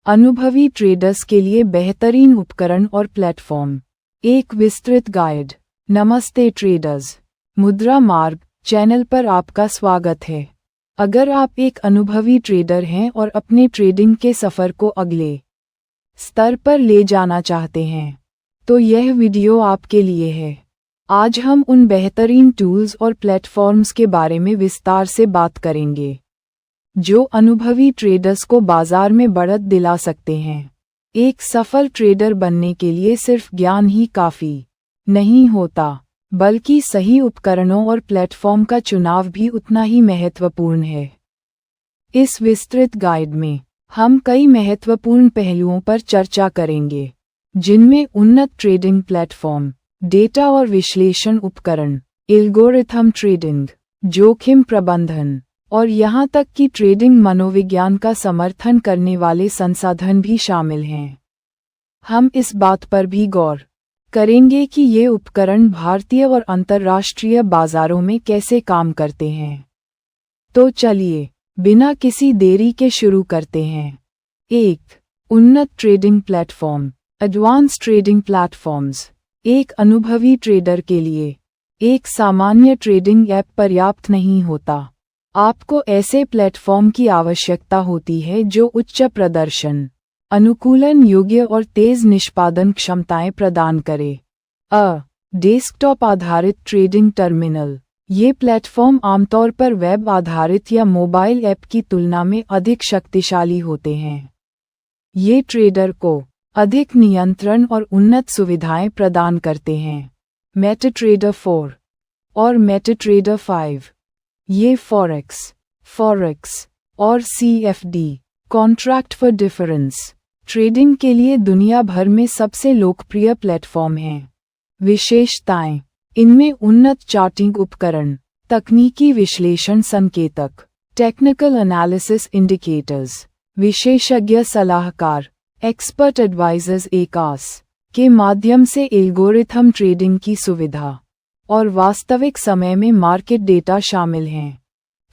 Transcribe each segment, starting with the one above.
अनुभवी ट्रेडर्स के लिए बेहतरीन उपकरण और प्लेटफॉर्म। एक विस्तृत गाइड। नमस्ते ट्रेडर्स, मुद्रा मार्ग चैनल पर आपका स्वागत है। अगर आप एक अनुभवी ट्रेडर हैं और अपने ट्रेडिंग के सफ़र को अगले स्तर पर ले जाना चाहते हैं, तो यह वीडियो आपके लिए है। आज हम उन बेहतरीन टूल्स और प्लेटफॉर्म्स के बारे में विस्तार से बात करेंगे जो अनुभवी ट्रेडर्स को बाजार में बढ़त दिला सकते हैं। एक सफल ट्रेडर बनने के लिए सिर्फ ज्ञान ही काफ़ी नहीं होता, बल्कि सही उपकरणों और प्लेटफॉर्म का चुनाव भी उतना ही महत्वपूर्ण है। इस विस्तृत गाइड में हम कई महत्वपूर्ण पहलुओं पर चर्चा करेंगे, जिनमें उन्नत ट्रेडिंग प्लेटफॉर्म, डेटा और विश्लेषण उपकरण, एल्गोरिथम ट्रेडिंग, जोखिम प्रबंधन और यहाँ तक कि ट्रेडिंग मनोविज्ञान का समर्थन करने वाले संसाधन भी शामिल हैं। हम इस बात पर भी गौर करेंगे कि ये उपकरण भारतीय और अंतर्राष्ट्रीय बाजारों में कैसे काम करते हैं। तो चलिए बिना किसी देरी के शुरू करते हैं। 1. उन्नत trading platform, advance trading platforms. एक अनुभवी ट्रेडर के लिए एक सामान्य ट्रेडिंग ऐप पर्याप्त नहीं होता। आपको ऐसे प्लेटफॉर्म की आवश्यकता होती है जो उच्च प्रदर्शन, अनुकूलन योग्य और तेज निष्पादन क्षमताएं प्रदान करे। डेस्कटॉप आधारित ट्रेडिंग टर्मिनल। ये प्लेटफॉर्म आमतौर पर वेब आधारित या मोबाइल ऐप की तुलना में अधिक शक्तिशाली होते हैं। ये ट्रेडर को अधिक नियंत्रण और उन्नत सुविधाएं प्रदान करते हैं। मेटाट्रेडर 4 और मेटाट्रेडर 5। ये फॉरेक्स और CFD contract for difference trading के लिए दुनिया भर में सबसे लोकप्रिय प्लेटफॉर्म हैं। विशेषताएं: इनमें उन्नत चार्टिंग उपकरण, तकनीकी विश्लेषण संकेतक, टेक्निकल एनालिसिस इंडिकेटर्स, विशेषज्ञ सलाहकार, एक्सपर्ट एडवाइजर्स एकास के माध्यम से एल्गोरिथम ट्रेडिंग की सुविधा और वास्तविक समय में मार्केट डेटा शामिल हैं।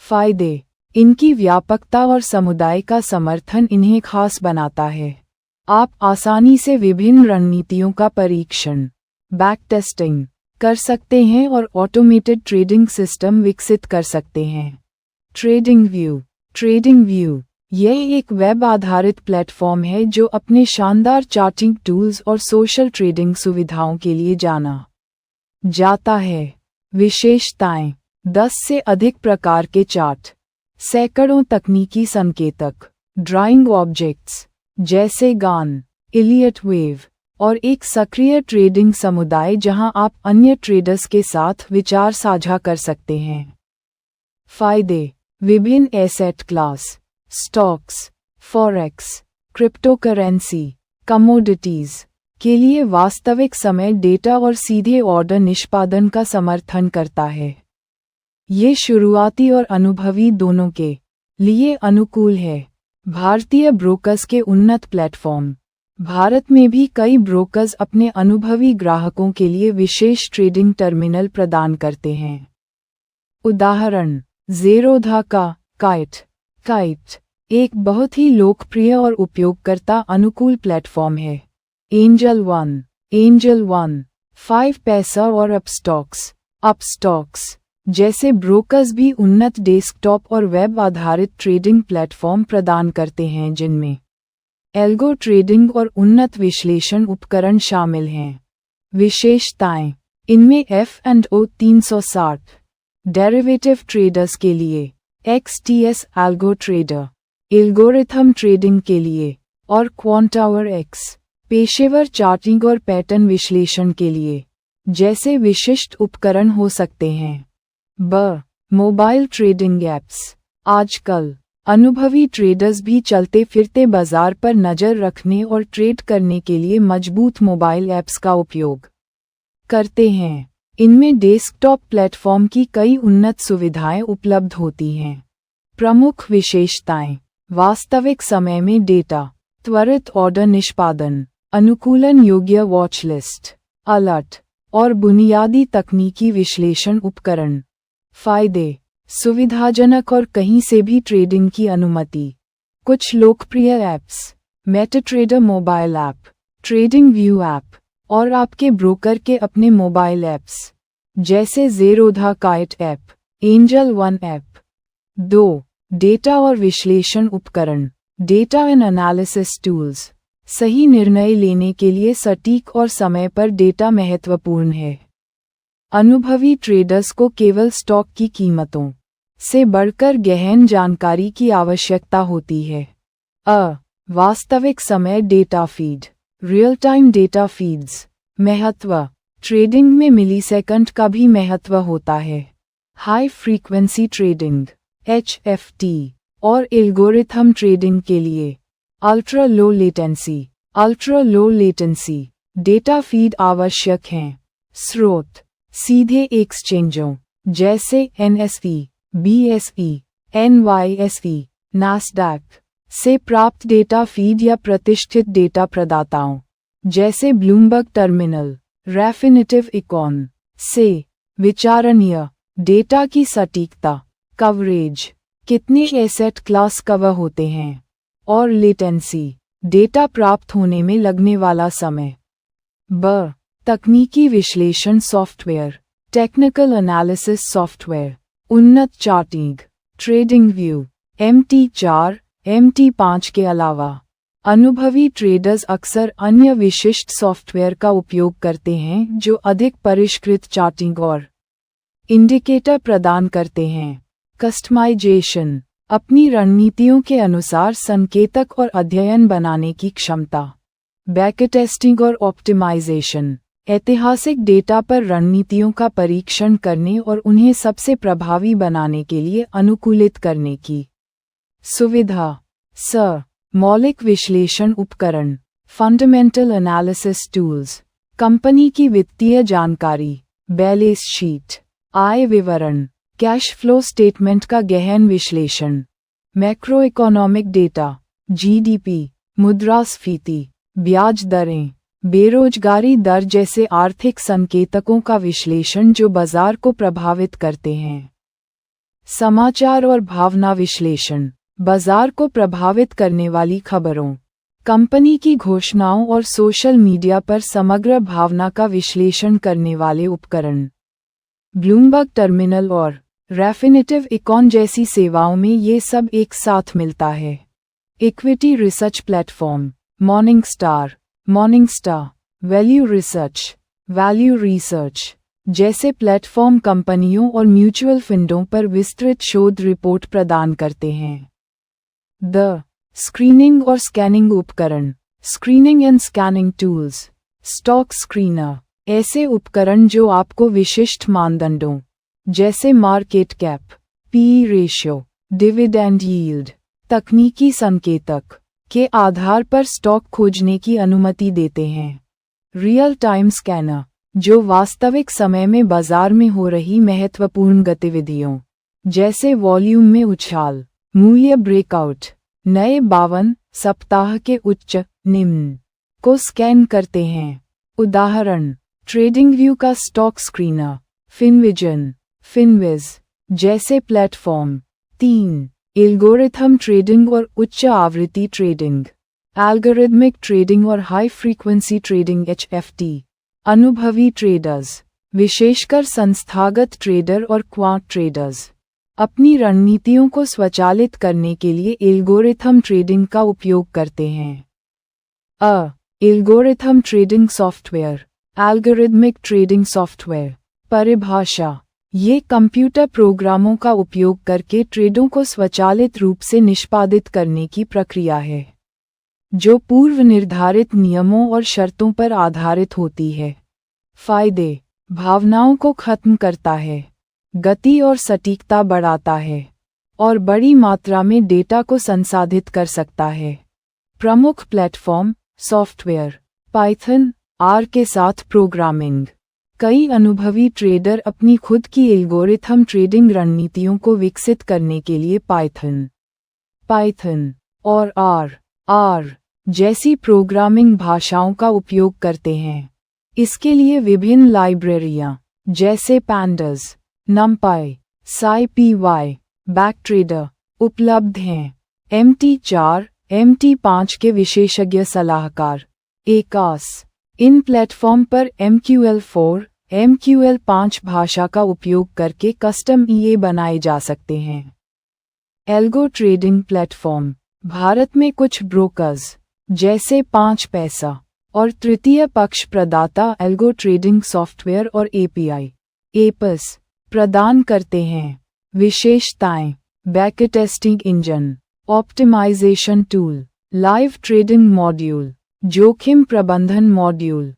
फायदे: इनकी व्यापकता और समुदाय का समर्थन इन्हें खास बनाता है। आप आसानी से विभिन्न रणनीतियों का परीक्षण, बैक टेस्टिंग कर सकते हैं और ऑटोमेटेड ट्रेडिंग सिस्टम विकसित कर सकते हैं। ट्रेडिंग व्यू यह एक वेब आधारित प्लेटफॉर्म है जो अपने शानदार चार्टिंग टूल्स और सोशल ट्रेडिंग सुविधाओं के लिए जाना जाता है। विशेषताएं: 10 से अधिक प्रकार के चार्ट, सैकड़ों तकनीकी संकेतक, ड्राइंग ऑब्जेक्ट्स जैसे गान, इलियट वेव और एक सक्रिय ट्रेडिंग समुदाय जहां आप अन्य ट्रेडर्स के साथ विचार साझा कर सकते हैं। फायदे: विभिन्न asset class, stocks, forex, cryptocurrency, commodities के लिए वास्तविक समय डेटा और सीधे ऑर्डर निष्पादन का समर्थन करता है। ये शुरुआती और अनुभवी दोनों के लिए अनुकूल है। भारतीय ब्रोकर्स के उन्नत प्लेटफॉर्म। भारत में भी कई ब्रोकर्स अपने अनुभवी ग्राहकों के लिए विशेष ट्रेडिंग टर्मिनल प्रदान करते हैं। उदाहरण: ज़ेरोधा का काइट एक बहुत ही लोकप्रिय और उपयोगकर्ता अनुकूल प्लेटफॉर्म है। एंजल वन, 5 पैसा और अपस्टॉक्स जैसे ब्रोकर्स भी उन्नत डेस्कटॉप और वेब आधारित ट्रेडिंग प्लेटफॉर्म प्रदान करते हैं जिनमें एल्गो ट्रेडिंग और उन्नत विश्लेषण उपकरण शामिल हैं। विशेषताएं: इनमें F&O 360 डेरिवेटिव ट्रेडर्स के लिए, XTS algo trader algorithm trading के लिए और क्वांटावर X पेशेवर चार्टिंग और पैटर्न विश्लेषण के लिए जैसे विशिष्ट उपकरण हो सकते हैं। Mobile trading apps. आजकल अनुभवी ट्रेडर्स भी चलते फिरते बाजार पर नज़र रखने और ट्रेड करने के लिए मजबूत मोबाइल ऐप्स का उपयोग करते हैं। इनमें डेस्कटॉप प्लेटफॉर्म की कई उन्नत सुविधाएं उपलब्ध होती हैं। प्रमुख विशेषताएं: वास्तविक समय में डेटा, त्वरित ऑर्डर निष्पादन, अनुकूलन योग्य वॉच लिस्ट, अलर्ट और बुनियादी तकनीकी विश्लेषण उपकरण। फायदे: सुविधाजनक और कहीं से भी ट्रेडिंग की अनुमति। कुछ लोकप्रिय apps: MetaTrader mobile app, trading view app, और आपके ब्रोकर के अपने मोबाइल ऐप्स जैसे Zerodha kite app, angel one app. 2. Data और विश्लेषण उपकरण, डेटा एंड एनालिसिस टूल्स। सही निर्णय लेने के लिए सटीक और समय पर डेटा महत्वपूर्ण है। अनुभवी ट्रेडर्स को केवल स्टॉक की कीमतों से बढ़कर गहन जानकारी की आवश्यकता होती है। वास्तविक समय data feed, real time data feeds. महत्व, ट्रेडिंग में मिलीसेकंड का भी महत्व होता है। हाई फ्रीक्वेंसी ट्रेडिंग HFT और एल्गोरिथम ट्रेडिंग के लिए ultra low latency data feed आवश्यक हैं। स्रोत, सीधे एक्सचेंजों जैसे NSE, BSE, NYSE, नास्डैक से प्राप्त डेटा फीड या प्रतिष्ठित डेटा प्रदाताओं जैसे ब्लूमबर्ग टर्मिनल, रैफिनिटिव इकॉन से। विचारणीय, डेटा की सटीकता, कवरेज, कितने एसेट क्लास कवर होते हैं, और लेटेंसी, डेटा प्राप्त होने में लगने वाला समय। तकनीकी विश्लेषण सॉफ्टवेयर, टेक्निकल एनालिसिस सॉफ्टवेयर, उन्नत charting, trading view, MT4, MT5 के अलावा अनुभवी ट्रेडर्स अक्सर अन्य विशिष्ट सॉफ्टवेयर का उपयोग करते हैं जो अधिक परिष्कृत चार्टिंग और इंडिकेटर प्रदान करते हैं। कस्टमाइजेशन, अपनी रणनीतियों के अनुसार संकेतक और अध्ययन बनाने की क्षमता। बैकटेस्टिंग और ऑप्टिमाइजेशन, ऐतिहासिक डेटा पर रणनीतियों का परीक्षण करने और उन्हें सबसे प्रभावी बनाने के लिए अनुकूलित करने की सुविधा। मौलिक विश्लेषण उपकरण, फंडामेंटल एनालिसिस टूल्स। कंपनी की वित्तीय जानकारी, बैलेंस शीट, आय विवरण, कैश फ्लो स्टेटमेंट का गहन विश्लेषण। मैक्रो इकोनॉमिक डेटा, GDP, मुद्रास्फीति, ब्याज दरें, बेरोजगारी दर जैसे आर्थिक संकेतकों का विश्लेषण जो बाजार को प्रभावित करते हैं। समाचार और भावना विश्लेषण, बाजार को प्रभावित करने वाली खबरों, कंपनी की घोषणाओं और सोशल मीडिया पर समग्र भावना का विश्लेषण करने वाले उपकरण। ब्लूमबर्ग टर्मिनल और रैफिनिटिव इकॉन जैसी सेवाओं में ये सब एक साथ मिलता है। Equity research platform, Morningstar, value research जैसे प्लेटफॉर्म कंपनियों और म्यूचुअल फंडों पर विस्तृत शोध रिपोर्ट प्रदान करते हैं। स्क्रीनिंग और स्कैनिंग उपकरण, screening and scanning tools. Stock screener, ऐसे उपकरण जो आपको विशिष्ट मानदंडों जैसे market cap, PE ratio, dividend yield, तकनीकी संकेतक के आधार पर स्टॉक खोजने की अनुमति देते हैं। रियल टाइम स्कैनर, जो वास्तविक समय में बाजार में हो रही महत्वपूर्ण गतिविधियों जैसे वॉल्यूम में उछाल, मूल्य ब्रेकआउट, नए 52 सप्ताह के उच्च निम्न को स्कैन करते हैं। उदाहरण, ट्रेडिंग व्यू का स्टॉक स्क्रीनर, फिनविज जैसे प्लेटफॉर्म। 3. एल्गोरिथम ट्रेडिंग और उच्च आवृत्ति ट्रेडिंग, एल्गोरिथमिक ट्रेडिंग और हाई फ्रीक्वेंसी ट्रेडिंग HFT। अनुभवी ट्रेडर्स, विशेषकर संस्थागत ट्रेडर और क्वांट ट्रेडर्स, अपनी रणनीतियों को स्वचालित करने के लिए एल्गोरिथम ट्रेडिंग का उपयोग करते हैं। Algorithm trading software, algorithmic trading software. परिभाषा, ये कंप्यूटर प्रोग्रामों का उपयोग करके ट्रेडों को स्वचालित रूप से निष्पादित करने की प्रक्रिया है जो पूर्व निर्धारित नियमों और शर्तों पर आधारित होती है। फायदे, भावनाओं को खत्म करता है, गति और सटीकता बढ़ाता है, और बड़ी मात्रा में डेटा को संसाधित कर सकता है। प्रमुख प्लेटफॉर्म सॉफ्टवेयर, पाइथन, R के साथ प्रोग्रामिंग। कई अनुभवी ट्रेडर अपनी खुद की एल्गोरिथम ट्रेडिंग रणनीतियों को विकसित करने के लिए पाइथन और R जैसी प्रोग्रामिंग भाषाओं का उपयोग करते हैं। इसके लिए विभिन्न लाइब्रेरियां जैसे पैंडास, NumPy, SciPy, बैकट्रेडर उपलब्ध हैं। MT4, MT5 के विशेषज्ञ सलाहकार। एकास। इन प्लेटफॉर्म पर MQL4, MQL5 भाषा का उपयोग करके कस्टम EA बनाए जा सकते हैं। Algo trading platform. भारत में कुछ ब्रोकर्स जैसे 5 पैसा और तृतीय पक्ष प्रदाता एल्गो ट्रेडिंग सॉफ्टवेयर और API एपस प्रदान करते हैं। विशेषताएं: backtesting engine, optimisation tool, live trading module, जोखिम प्रबंधन मॉड्यूल।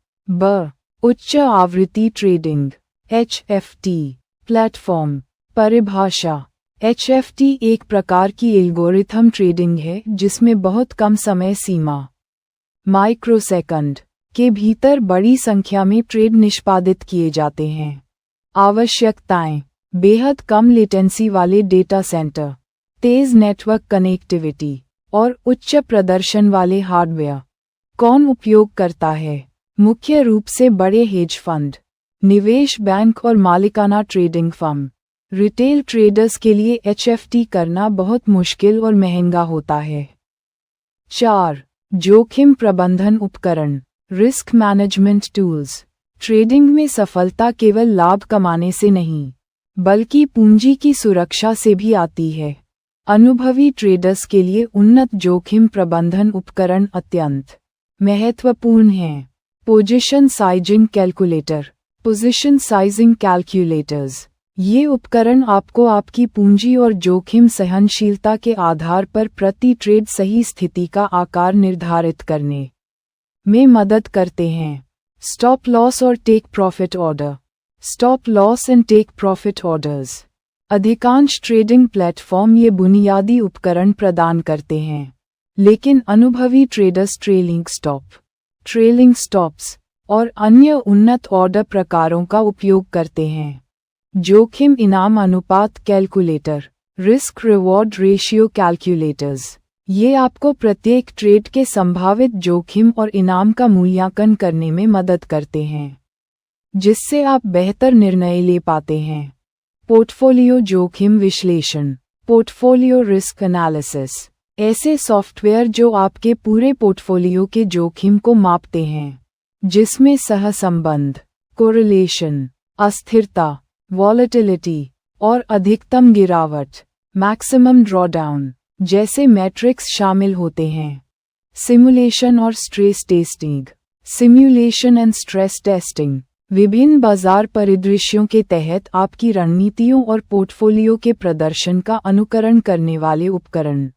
उच्च आवृत्ति ट्रेडिंग HFT प्लेटफॉर्म। परिभाषा: HFT एक प्रकार की एल्गोरिथम ट्रेडिंग है जिसमें बहुत कम समय सीमा माइक्रोसेकंड के भीतर बड़ी संख्या में ट्रेड निष्पादित किए जाते हैं। आवश्यकताएं: बेहद कम लेटेंसी वाले डेटा सेंटर, तेज नेटवर्क कनेक्टिविटी और उच्च प्रदर्शन वाले हार्डवेयर। कौन उपयोग करता है? मुख्य रूप से बड़े हेज फंड, निवेश बैंक और मालिकाना ट्रेडिंग फर्म। रिटेल ट्रेडर्स के लिए HFT करना बहुत मुश्किल और महंगा होता है। 4. जोखिम प्रबंधन उपकरण, रिस्क मैनेजमेंट टूल्स। ट्रेडिंग में सफलता केवल लाभ कमाने से नहीं, बल्कि पूंजी की सुरक्षा से भी आती है। अनुभवी ट्रेडर्स के लिए उन्नत जोखिम प्रबंधन उपकरण अत्यंत महत्वपूर्ण हैं। Position sizing calculator, position sizing calculators. ये उपकरण आपको आपकी पूंजी और जोखिम सहनशीलता के आधार पर प्रति ट्रेड सही स्थिति का आकार निर्धारित करने में मदद करते हैं। स्टॉप लॉस और take profit order, stop loss and take profit orders. अधिकांश ट्रेडिंग प्लेटफॉर्म ये बुनियादी उपकरण प्रदान करते हैं, लेकिन अनुभवी ट्रेडर्स ट्रेलिंग स्टॉप्स और अन्य उन्नत ऑर्डर प्रकारों का उपयोग करते हैं। जोखिम इनाम अनुपात calculator, risk reward ratio calculators. ये आपको प्रत्येक ट्रेड के संभावित जोखिम और इनाम का मूल्यांकन करने में मदद करते हैं, जिससे आप बेहतर निर्णय ले पाते हैं। पोर्टफोलियो जोखिम विश्लेषण, पोर्टफोलियो रिस्क एनालिसिस। ऐसे सॉफ्टवेयर जो आपके पूरे पोर्टफोलियो के जोखिम को मापते हैं, जिसमें सहसंबंध, कोरिलेशन, अस्थिरता, वॉलेटिलिटी और अधिकतम गिरावट, मैक्सिमम ड्रॉडाउन जैसे मैट्रिक्स शामिल होते हैं। सिमुलेशन और stress testing, simulation and stress testing. विभिन्न बाजार परिदृश्यों के तहत आपकी रणनीतियों और पोर्टफोलियो के प्रदर्शन का अनुकरण करने वाले उपकरण।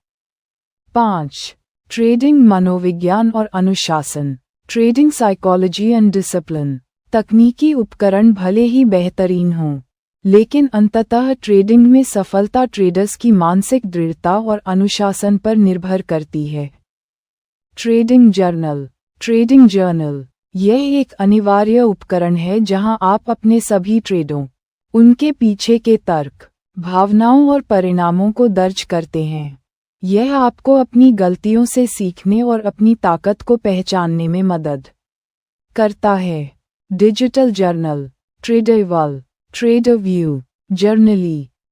5. ट्रेडिंग मनोविज्ञान और अनुशासन, ट्रेडिंग साइकोलॉजी एंड डिसिप्लिन। तकनीकी उपकरण भले ही बेहतरीन हों, लेकिन अंततः ट्रेडिंग में सफलता ट्रेडर्स की मानसिक दृढ़ता और अनुशासन पर निर्भर करती है। ट्रेडिंग जर्नल, यह एक अनिवार्य उपकरण है जहां आप अपने सभी ट्रेडों, उनके पीछे के तर्क, भावनाओं और परिणामों को दर्ज करते हैं। यह आपको अपनी गलतियों से सीखने और अपनी ताकत को पहचानने में मदद करता है। डिजिटल जर्नल, ट्रेडेवल, ट्रेडव्यू,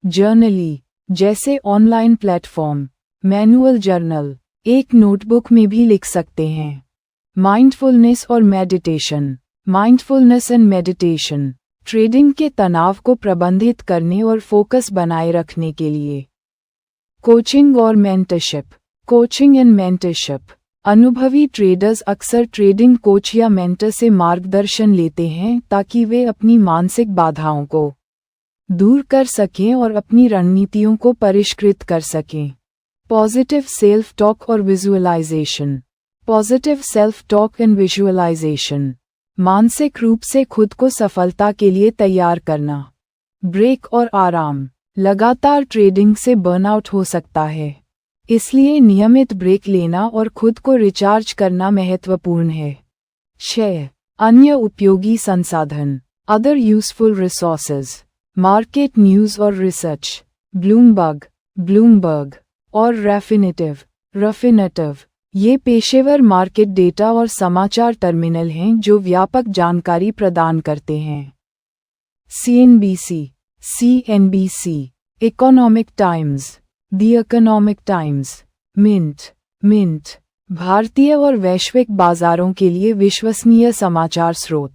जर्नली जैसे ऑनलाइन प्लेटफॉर्म। मैनुअल जर्नल, एक नोटबुक में भी लिख सकते हैं। माइंडफुलनेस एंड मेडिटेशन, ट्रेडिंग के तनाव को प्रबंधित करने और फोकस बनाए रखने के लिए। Coaching and mentorship. अनुभवी ट्रेडर्स अक्सर ट्रेडिंग कोच या मेंटर से मार्गदर्शन लेते हैं ताकि वे अपनी मानसिक बाधाओं को दूर कर सकें और अपनी रणनीतियों को परिष्कृत कर सकें। पॉजिटिव सेल्फ टॉक और विजुअलाइजेशन, मानसिक रूप से खुद को सफलता के लिए तैयार करना। ब्रेक और आराम, लगातार ट्रेडिंग से बर्नआउट हो सकता है, इसलिए नियमित ब्रेक लेना और खुद को रिचार्ज करना महत्वपूर्ण है। 6. अन्य उपयोगी संसाधन, other useful resources, market news और रिसर्च। ब्लूमबर्ग और रफिनेटिव, ये पेशेवर मार्केट डेटा और समाचार टर्मिनल हैं जो व्यापक जानकारी प्रदान करते हैं। CNBC, Economic Times, the Economic Times, Mint, Mint, भारतीय और वैश्विक बाजारों के लिए विश्वसनीय समाचार स्रोत।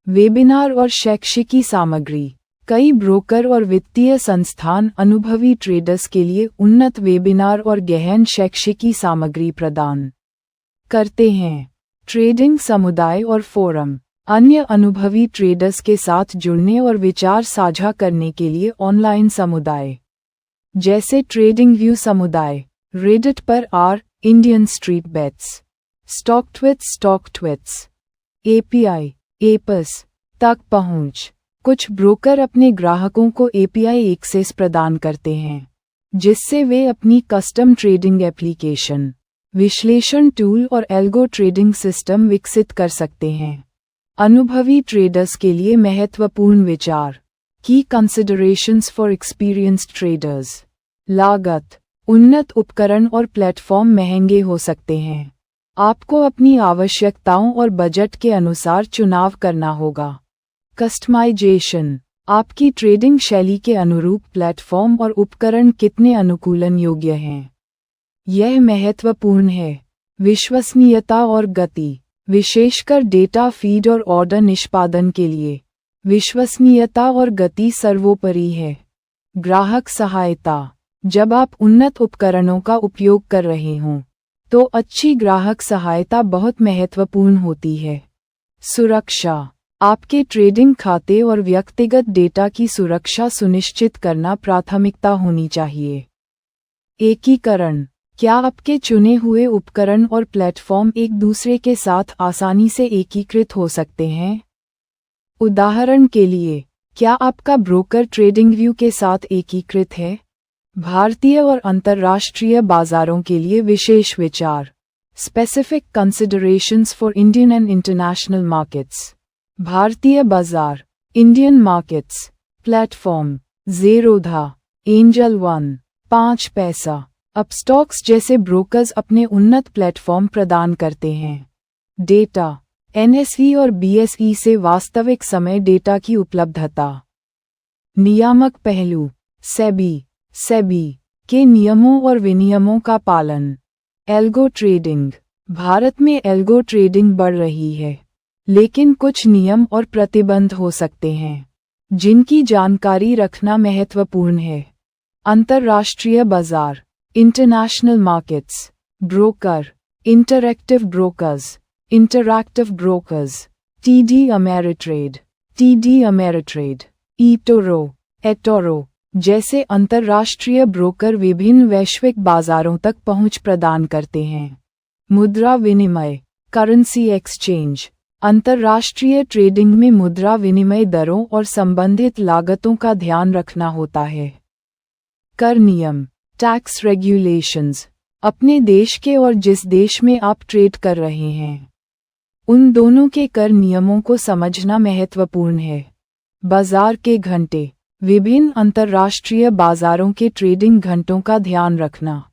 वेबिनार और शैक्षिकी सामग्री। कई ब्रोकर और वित्तीय संस्थान अनुभवी ट्रेडर्स के लिए उन्नत वेबिनार और गहन शैक्षिकी सामग्री प्रदान करते हैं। ट्रेडिंग समुदाय और फोरम। अन्य अनुभवी ट्रेडर्स के साथ जुड़ने और विचार साझा करने के लिए ऑनलाइन समुदाय जैसे ट्रेडिंग व्यू समुदाय, रेडिट पर Indian Street Bets, StockTwits, API, apps तक पहुंच। कुछ ब्रोकर अपने ग्राहकों को एपीआई एक्सेस प्रदान करते हैं, जिससे वे अपनी कस्टम ट्रेडिंग एप्लीकेशन, विश्लेषण टूल और एल्गो ट्रेडिंग सिस्टम विकसित कर सकते हैं। अनुभवी ट्रेडर्स के लिए महत्वपूर्ण विचार। की कंसिडरेशंस फॉर एक्सपीरियंस्ड ट्रेडर्स। लागत। उन्नत उपकरण और प्लेटफॉर्म महंगे हो सकते हैं। आपको अपनी आवश्यकताओं और बजट के अनुसार चुनाव करना होगा। कस्टमाइजेशन। आपकी ट्रेडिंग शैली के अनुरूप प्लेटफॉर्म और उपकरण कितने अनुकूलन योग्य हैं, यह महत्वपूर्ण है। विश्वसनीयता और गति। विशेषकर डेटा फीड और ऑर्डर निष्पादन के लिए विश्वसनीयता और गति सर्वोपरि है। ग्राहक सहायता। जब आप उन्नत उपकरणों का उपयोग कर रहे हों, तो अच्छी ग्राहक सहायता बहुत महत्वपूर्ण होती है। सुरक्षा। आपके ट्रेडिंग खाते और व्यक्तिगत डेटा की सुरक्षा सुनिश्चित करना प्राथमिकता होनी चाहिए। एकीकरण। क्या आपके चुने हुए उपकरण और प्लेटफॉर्म एक दूसरे के साथ आसानी से एकीकृत हो सकते हैं? उदाहरण के लिए, क्या आपका ब्रोकर ट्रेडिंग व्यू के साथ एकीकृत है? भारतीय और अंतर्राष्ट्रीय बाजारों के लिए विशेष विचार। Specific considerations for Indian and international markets. भारतीय बाजार, Indian markets. Platform, Zerodha, angel one, 5 पैसा, अपस्टॉक्स जैसे ब्रोकर्स अपने उन्नत प्लेटफॉर्म प्रदान करते हैं। डेटा, एनएसई और बीएसई से वास्तविक समय डेटा की उपलब्धता। नियामक पहलू। सेबी के नियमों और विनियमों का पालन। Algo trading. भारत में एल्गो ट्रेडिंग बढ़ रही है, लेकिन कुछ नियम और प्रतिबंध हो सकते हैं, जिनकी जानकारी रखना महत्वपूर्ण है। अंतर्राष्ट्रीय बाजार, international markets. Broker, Interactive Brokers, TD Ameritrade, eToro जैसे अंतर्राष्ट्रीय ब्रोकर विभिन्न वैश्विक बाजारों तक पहुंच प्रदान करते हैं। मुद्रा विनिमय, करेंसी एक्सचेंज। अंतर्राष्ट्रीय ट्रेडिंग में मुद्रा विनिमय दरों और संबंधित लागतों का ध्यान रखना होता है। कर नियम, टैक्स रेगुलेशंस। अपने देश के और जिस देश में आप ट्रेड कर रहे हैं, उन दोनों के कर नियमों को समझना महत्वपूर्ण है। बाजार के घंटे। विभिन्न अंतर्राष्ट्रीय बाजारों के ट्रेडिंग घंटों का ध्यान रखना।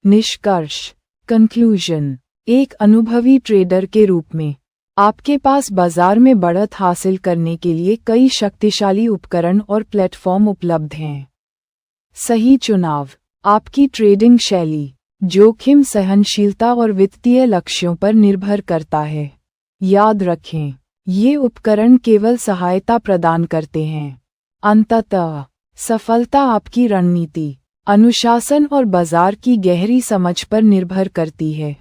निष्कर्ष, कंक्लूजन। एक अनुभवी ट्रेडर के रूप में आपके पास बाजार में बढ़त हासिल करने के लिए कई शक्तिशाली उपकरण और प्लेटफॉर्म उपलब्ध हैं। सही चुनाव। आपकी ट्रेडिंग शैली, जोखिम सहनशीलता और वित्तीय लक्ष्यों पर निर्भर करता है। याद रखें, ये उपकरण केवल सहायता प्रदान करते हैं। अंततः सफलता आपकी रणनीति, अनुशासन और बाजार की गहरी समझ पर निर्भर करती है।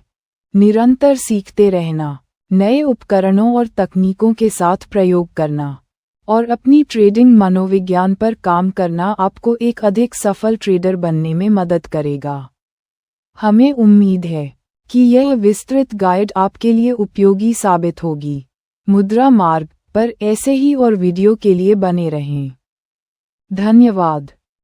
निरंतर सीखते रहना, नए उपकरणों और तकनीकों के साथ प्रयोग करना और अपनी ट्रेडिंग मनोविज्ञान पर काम करना आपको एक अधिक सफल ट्रेडर बनने में मदद करेगा। हमें उम्मीद है कि यह विस्तृत गाइड आपके लिए उपयोगी साबित होगी। मुद्रा मार्ग पर ऐसे ही और वीडियो के लिए बने रहें। धन्यवाद।